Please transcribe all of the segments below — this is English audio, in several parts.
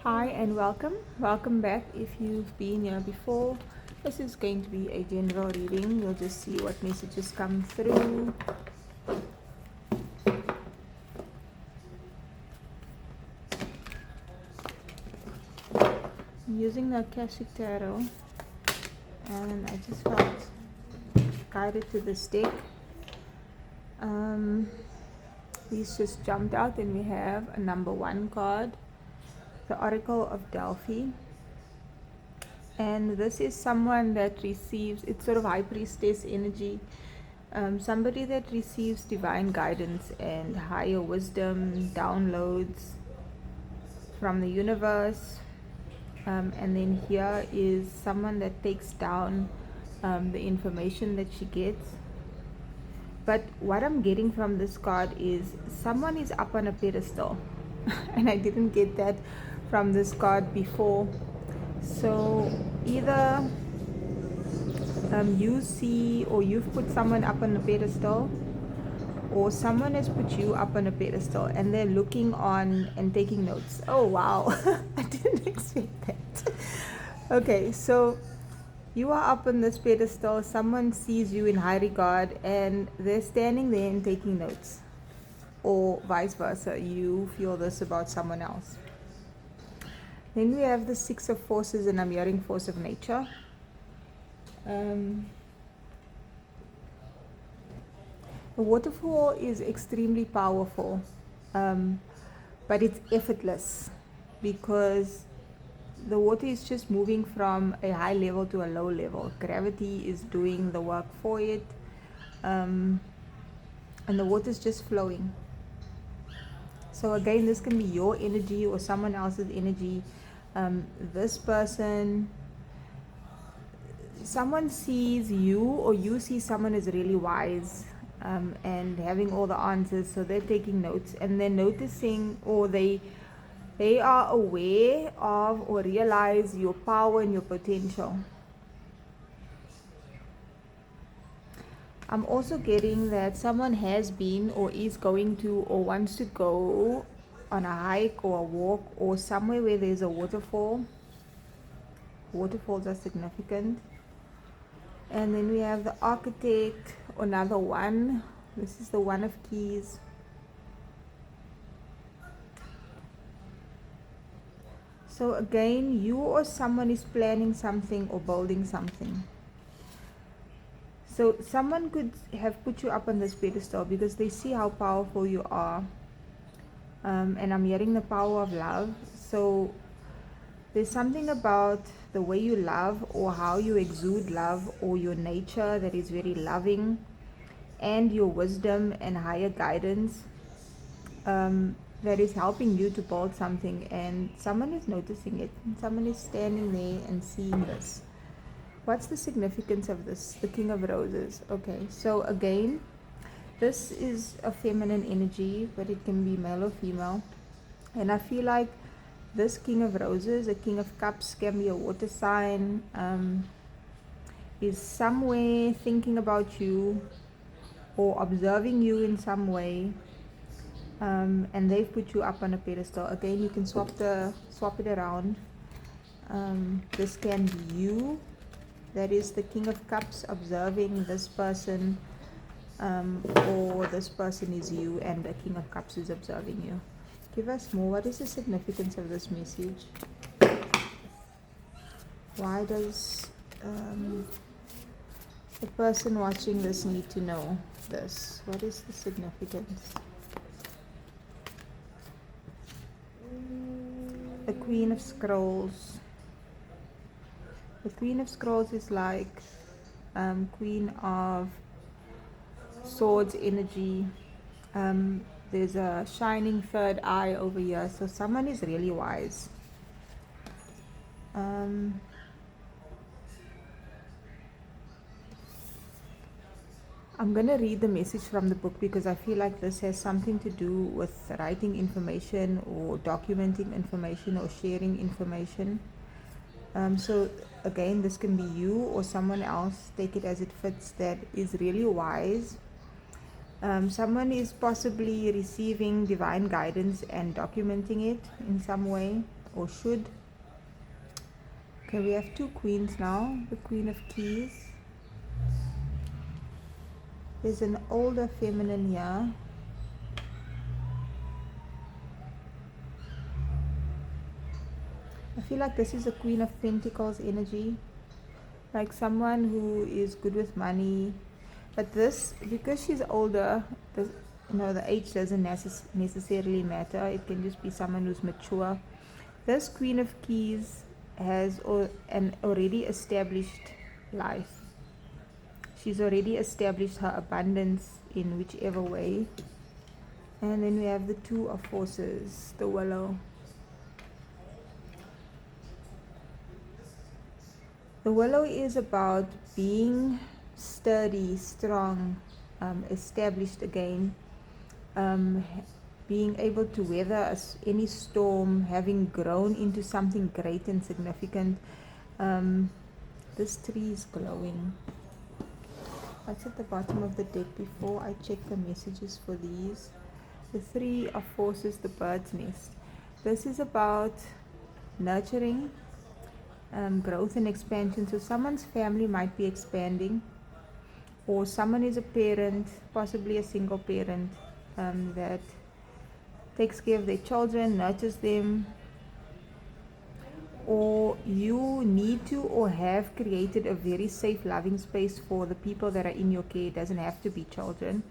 Hi and welcome back. If you've been here before, this is going to be a general reading. You'll just see what messages come through. I'm using the Akashic Tarot, and I just felt guided to this deck. These just jumped out, and we have a number 1 card, the Oracle of Delphi. And this is someone that receives, it's sort of high priestess energy, somebody that receives divine guidance and higher wisdom, downloads from the universe. And then here is someone that takes down the information that she gets. But what I'm getting from this card is someone is up on a pedestal. And I didn't get that from this card before. So either you see, or you've put someone up on a pedestal, or someone has put you up on a pedestal and they're looking on and taking notes. Oh wow, I didn't expect that. Okay, so you are up on this pedestal, someone sees you in high regard and they're standing there and taking notes, or vice versa, you feel this about someone else. Then we have the 6 of forces, and I'm hearing force of nature. The waterfall is extremely powerful, but it's effortless because the water is just moving from a high level to a low level. Gravity is doing the work for it, and the water is just flowing. So again, this can be your energy or someone else's energy. This person, someone sees you, or you see someone is really wise and having all the answers, so they're taking notes and they're noticing, or they are aware of or realize your power and your potential. I'm also getting that someone has been or is going to or wants to go on a hike or a walk or somewhere where there's a waterfall. Waterfalls are significant. And then we have the Architect, another one. This is the One of Keys. So again, you or someone is planning something or building something. So someone could have put you up on this pedestal because they see how powerful you are. And I'm hearing the power of love. So there's something about the way you love, or how you exude love, or your nature that is very loving, and your wisdom and higher guidance that is helping you to build something. And someone is noticing it, and someone is standing there and seeing this. What's the significance of this? The King of Roses. Okay, so again, this is a feminine energy, but it can be male or female. And I feel like this King of Roses, a King of Cups, can be a water sign, is somewhere thinking about you or observing you in some way, and they've put you up on a pedestal. Again, you can swap it around. This can be you, that is the King of Cups, observing this person, or this person is you and the King of Cups is observing you. Give us more. What is the significance of this message? Why does the person watching this need to know this? What is the significance? The Queen of Scrolls. The Queen of Scrolls is like Queen of Swords energy. There's a shining third eye over here, so someone is really wise. I'm going to read the message from the book because I feel like this has something to do with writing information or documenting information or sharing information. So again, this can be you or someone else, take it as it fits, that is really wise. Someone is possibly receiving divine guidance and documenting it in some way, or should. Okay, we have two queens now. The Queen of Keys. There's an older feminine here. I feel like this is a Queen of Pentacles energy. Like someone who is good with money. But this, because she's older, the age doesn't necessarily matter. It can just be someone who's mature. This Queen of Keys has an already established life. She's already established her abundance in whichever way. And then we have the Two of Forces, the Willow. The Willow is about being sturdy, strong, established again, being able to weather any storm, having grown into something great and significant. This tree is glowing. What's at the bottom of the deck before I check the messages for these? The Three of Forces, the bird's nest. This is about nurturing, growth and expansion. So someone's family might be expanding, or someone is a parent, possibly a single parent, that takes care of their children, nurtures them, or you need to or have created a very safe, loving space for the people that are in your care. It doesn't have to be children.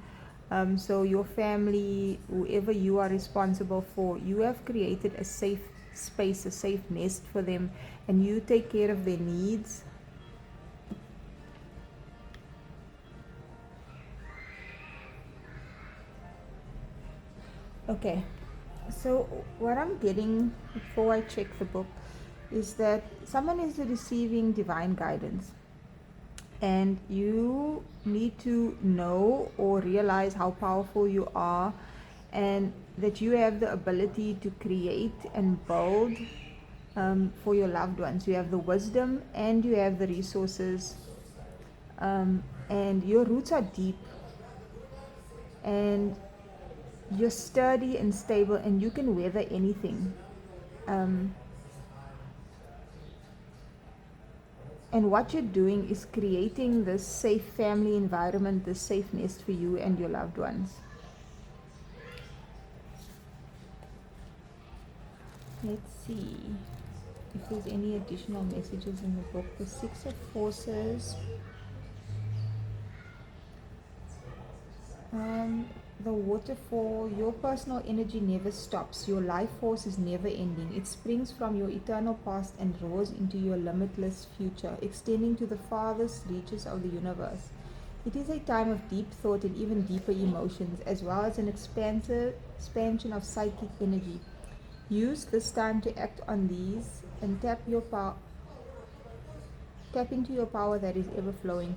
So your family, whoever you are responsible for, you have created a safe space, a safe nest for them, and you take care of their needs. Okay, so what I'm getting before I check the book is that someone is receiving divine guidance, and you need to know or realize how powerful you are, and that you have the ability to create and build for your loved ones. You have the wisdom and you have the resources, and your roots are deep, and you're sturdy and stable, and you can weather anything. And what you're doing is creating this safe family environment, this safe nest for you and your loved ones. Let's see if there's any additional messages in the book. The Six of Forces. The waterfall. Your personal energy never stops. Your life force is never ending. It springs from your eternal past and roars into your limitless future, extending to the farthest reaches of the universe. It is a time of deep thought and even deeper emotions, as well as an expansion of psychic energy. Use this time to act on these and tap into your power that is ever flowing.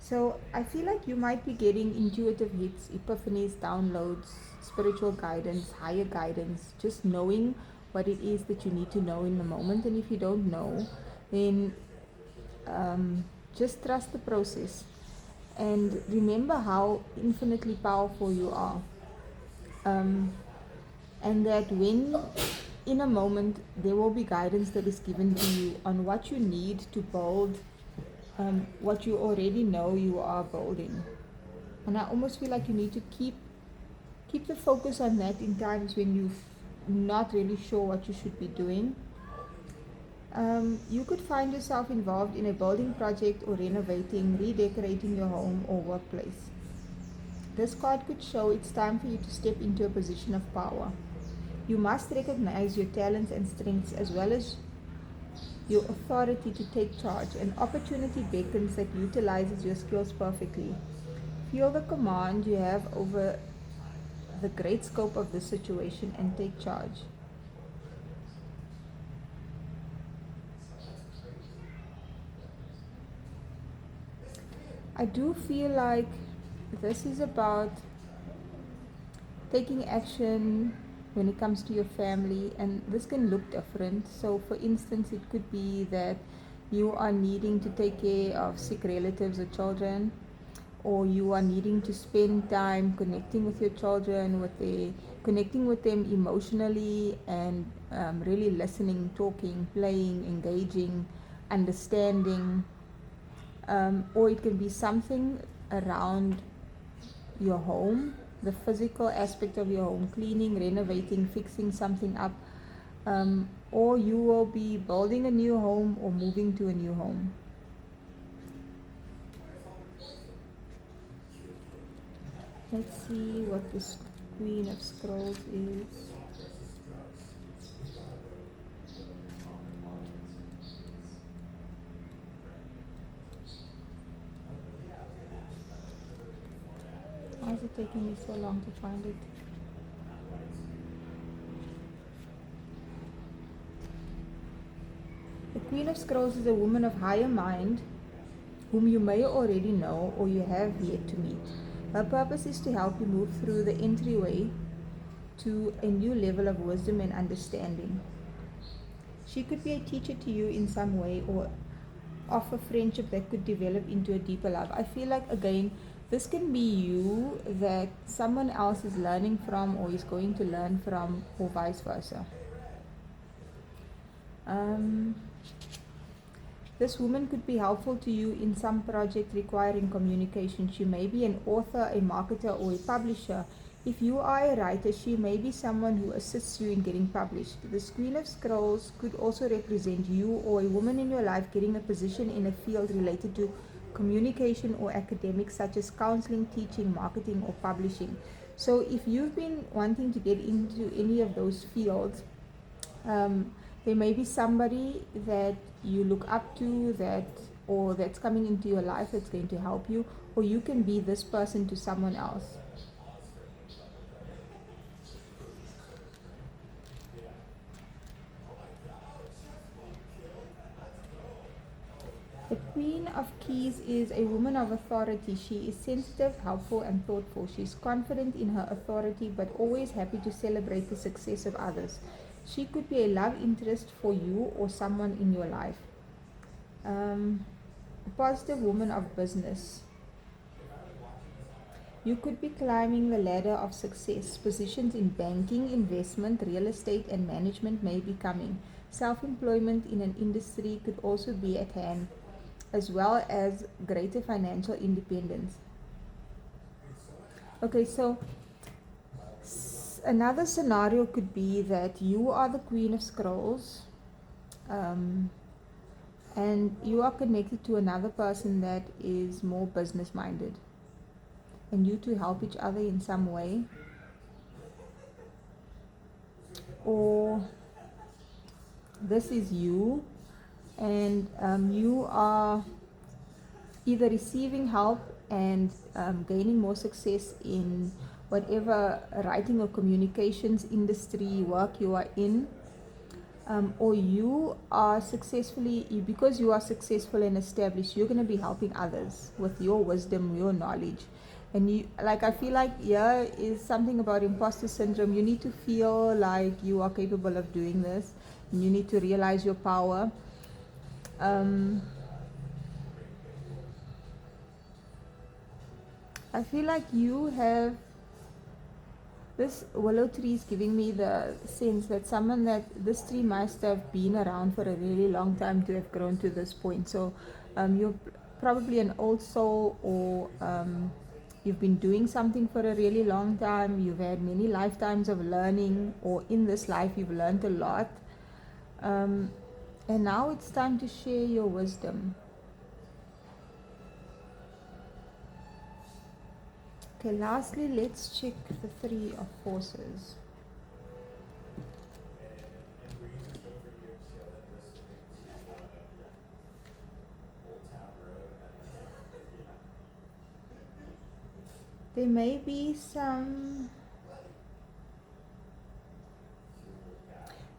So I feel like you might be getting intuitive hits, epiphanies, downloads, spiritual guidance, higher guidance, just knowing what it is that you need to know in the moment. And if you don't know, then just trust the process and remember how infinitely powerful you are. And that when in a moment there will be guidance that is given to you on what you need to build, what you already know you are building. And I almost feel like you need to keep the focus on that in times when you're not really sure what you should be doing. You could find yourself involved in a building project or renovating, redecorating your home or workplace. This card could show it's time for you to step into a position of power. You must recognize your talents and strengths as well as your authority to take charge. An opportunity beckons that utilizes your skills perfectly. Feel the command you have over the great scope of this situation and take charge. I do feel like this is about taking action when it comes to your family, and this can look different. So for instance, it could be that you are needing to take care of sick relatives or children, or you are needing to spend time connecting with your children, connecting with them emotionally, and really listening, talking, playing, engaging, understanding. Or it can be something around your home, the physical aspect of your home, cleaning, renovating, fixing something up. Or you will be building a new home or moving to a new home. Let's see what this Queen of Scrolls is. Why is it taking me so long to find it? The Queen of Scrolls is a woman of higher mind whom you may already know or you have yet to meet. Her purpose is to help you move through the entryway to a new level of wisdom and understanding. She could be a teacher to you in some way or offer friendship that could develop into a deeper love. I feel like, again, this can be you that someone else is learning from or is going to learn from, or vice versa. This woman could be helpful to you in some project requiring communication. She may be an author, a marketer, or a publisher. If you are a writer, she may be someone who assists you in getting published. The Queen of Scrolls could also represent you or a woman in your life getting a position in a field related to communication or academics, such as counseling, teaching, marketing, or publishing. So if you've been wanting to get into any of those fields, there may be somebody that you look up to or that's coming into your life that's going to help you, or you can be this person to someone else. The Queen of Keys is a woman of authority. She is sensitive, helpful, and thoughtful. She is confident in her authority but always happy to celebrate the success of others. She could be a love interest for you or someone in your life. A positive woman of business. You could be climbing the ladder of success. Positions in banking, investment, real estate, and management may be coming. Self-employment in an industry could also be at hand, as well as greater financial independence. Okay, so another scenario could be that you are the Queen of Scrolls, and you are connected to another person that is more business minded, and you two help each other in some way. Or this is you, and you are either receiving help and gaining more success in whatever writing or communications industry work you are in, or you are because you are successful and established, you're going to be helping others with your wisdom, your knowledge. And I feel like here is something about imposter syndrome. You need to feel like you are capable of doing this, and you need to realize your power. I feel like you have this willow tree is giving me the sense that this tree must have been around for a really long time to have grown to this point. So you're probably an old soul, or you've been doing something for a really long time. You've had many lifetimes of learning, or in this life you've learned a lot. And now it's time to share your wisdom. Okay, lastly, let's check the Three of Forces. There may be some...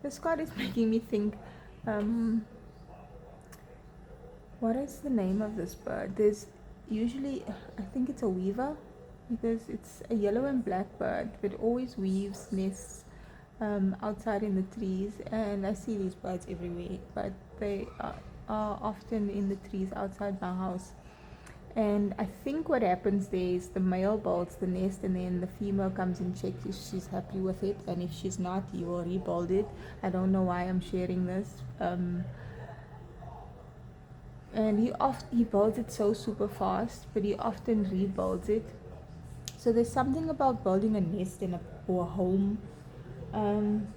This card is making me think, what is the name of this bird? There's usually, I think it's a weaver, because it's a yellow and black bird that always weaves nests outside in the trees, and I see these birds everywhere, but they are often in the trees outside my house. And I think what happens there is the male builds the nest, and then the female comes and checks if she's happy with it, and if she's not, you will rebuild it. I don't know why I'm sharing this. And he builds it so super fast, but he often rebuilds it. So there's something about building a nest or a home, and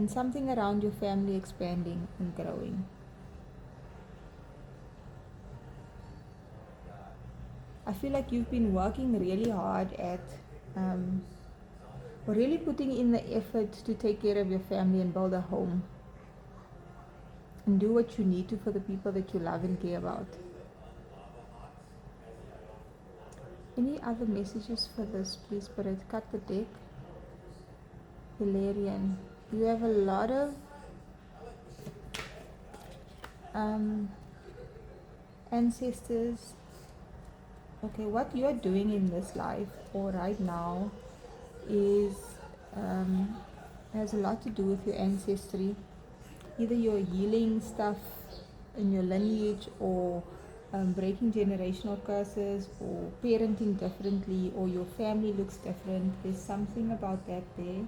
something around your family expanding and growing. I feel like you've been working really hard at really putting in the effort to take care of your family and build a home and do what you need to for the people that you love and care about. Any other messages for this, please, Spirit? Cut the deck. Valerian, you have a lot of ancestors. Okay, what you are doing in this life or right now is has a lot to do with your ancestry. Either you're healing stuff in your lineage, or breaking generational curses, or parenting differently, or your family looks different. There's something about that there.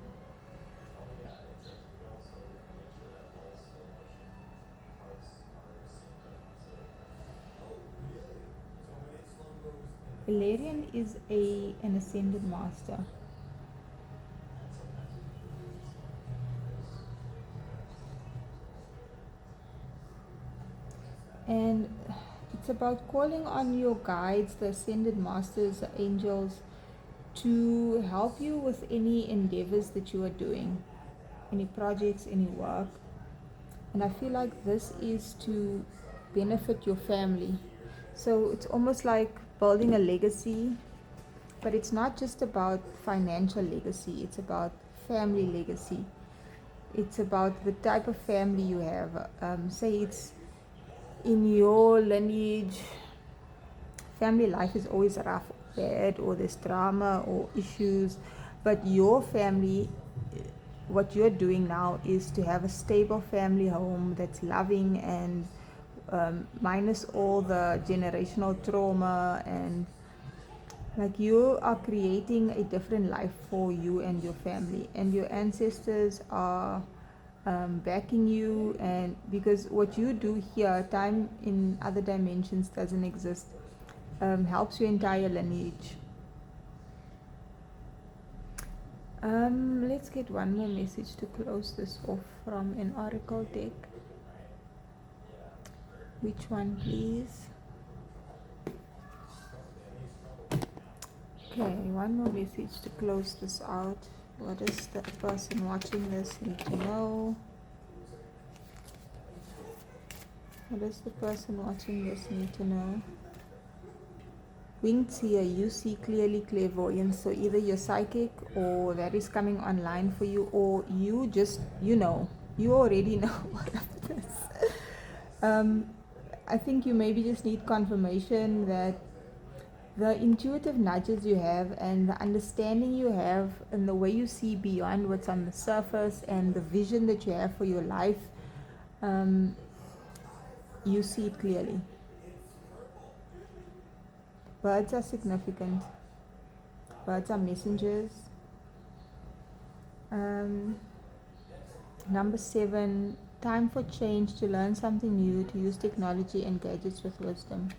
Valerian is an ascended master. And it's about calling on your guides, the ascended masters, the angels, to help you with any endeavors that you are doing, any projects, any work. And I feel like this is to benefit your family. So it's almost like building a legacy, but it's not just about financial legacy, it's about family legacy. It's about the type of family you have. Say it's in your lineage, family life is always rough, bad, or there's drama or issues, but your family, what you're doing now is to have a stable family home that's loving and minus all the generational trauma, and like you are creating a different life for you and your family, and your ancestors are backing you. And because what you do here, time in other dimensions doesn't exist, helps your entire lineage. Let's get one more message to close this off from an oracle deck. Which one, please? Okay, one more message to close this out. What does the person watching this need to know? What does the person watching this need to know? Winged seer, you see clearly, clairvoyance. So either you're psychic, or that is coming online for you, or you just, you already know what it is. I think you maybe just need confirmation that the intuitive nudges you have and the understanding you have and the way you see beyond what's on the surface and the vision that you have for your life, you see it clearly. Birds are significant. Birds are messengers. Number 7, time for change, to learn something new, to use technology and gadgets with wisdom.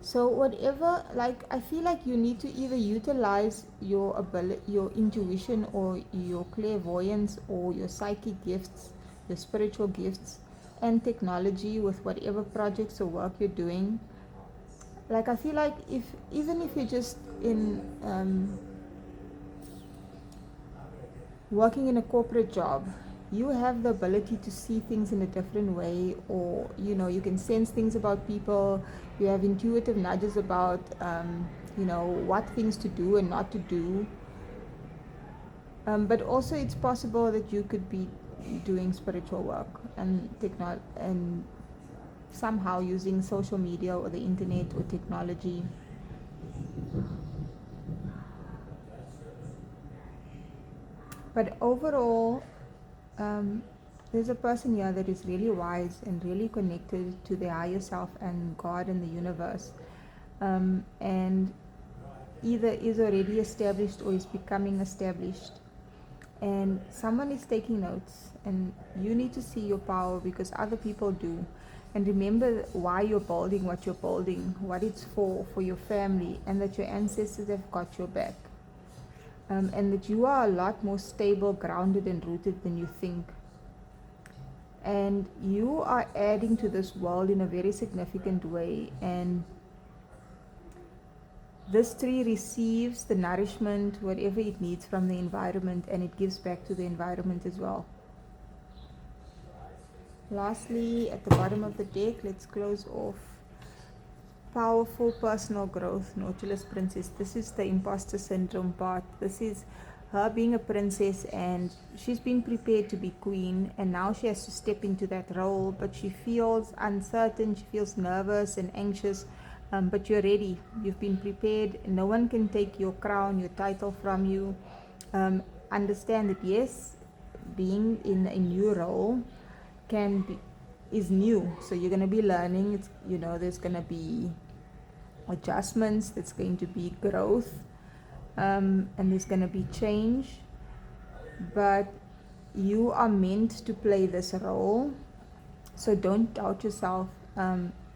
So whatever, like, I feel like you need to either utilize your ability, your intuition, or your clairvoyance, or your psychic gifts, your spiritual gifts, and technology with whatever projects or work you're doing. Like, I feel like even if you're just in working in a corporate job, you have the ability to see things in a different way, or you can sense things about people. You have intuitive nudges about what things to do and not to do. But also it's possible that you could be doing spiritual work and and somehow using social media or the internet or technology. But overall, there's a person here that is really wise and really connected to their higher self and God and the universe, and either is already established or is becoming established. And someone is taking notes, and you need to see your power because other people do. And remember why you're building what you're building, what it's for your family, and that your ancestors have got your back. And that you are a lot more stable, grounded, and rooted than you think. And you are adding to this world in a very significant way. And this tree receives the nourishment, whatever it needs from the environment, and it gives back to the environment as well. Lastly, at the bottom of the deck, let's close off. Powerful personal growth, Nautilus Princess. This is the imposter syndrome part. This is her being a princess, and she's been prepared to be queen, and now she has to step into that role, but she feels uncertain, she feels nervous and anxious. But you're ready, you've been prepared. No one can take your crown, your title from you. Understand that yes, being in a new role is new, so you're going to be learning. It's, there's going to be adjustments, there's going to be growth, and there's going to be change, but you are meant to play this role. So don't doubt yourself.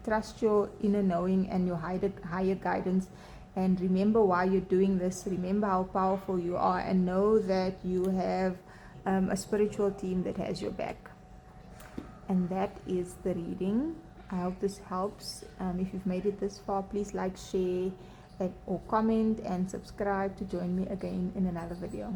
Trust your inner knowing and your higher guidance, and remember why you're doing this. Remember how powerful you are, and know that you have a spiritual team that has your back. And that is the reading. I hope this helps. If you've made it this far, please like, share, or comment, and subscribe to join me again in another video.